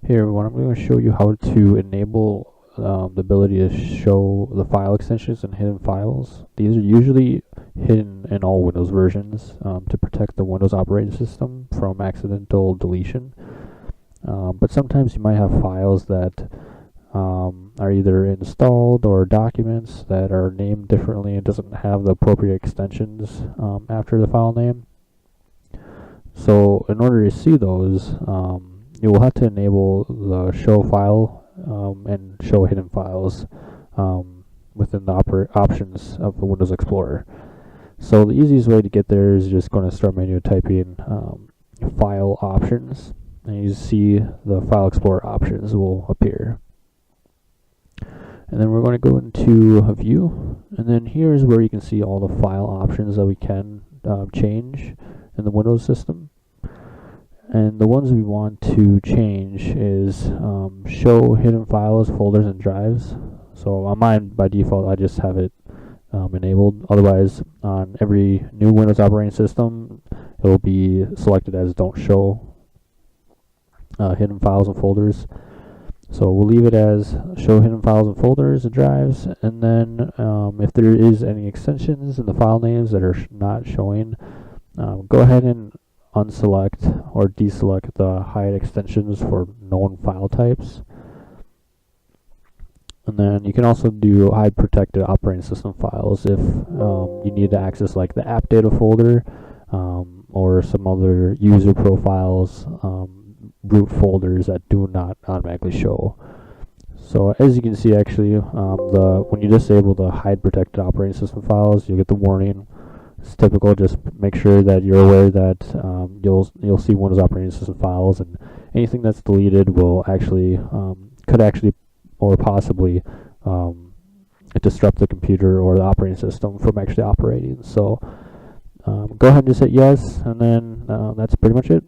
Hey everyone, I'm going to show you how to enable the ability to show the file extensions and hidden files. These are usually hidden in all Windows versions to protect the Windows operating system from accidental deletion. But sometimes you might have files that are either installed or documents that are named differently and doesn't have the appropriate extensions after the file name. So in order to see those, you will have to enable the show file and show hidden files within the options of the Windows Explorer. So the easiest way to get there is just going to start menu, type in file options, and you see the File Explorer options will appear. And then we're going to go into view, and then here's where you can see all the file options that we can change in the Windows system. And the ones we want to change is show hidden files, folders, and drives. So on mine, by default, I just have it enabled. Otherwise, on every new Windows operating system, it will be selected as don't show hidden files and folders. So we'll leave it as show hidden files and folders and drives. And then if there is any extensions in the file names that are not showing, go ahead and unselect or deselect the hide extensions for known file types. And then you can also do hide protected operating system files if you need to access like the app data folder or some other user profiles, root folders that do not automatically show. So as you can see, actually, when you disable the hide protected operating system files, you'll get the warning. It's typical. Just make sure that you're aware that you'll see Windows operating system files, and anything that's deleted will actually could actually or possibly disrupt the computer or the operating system from actually operating. So go ahead and just hit yes, and then that's pretty much it.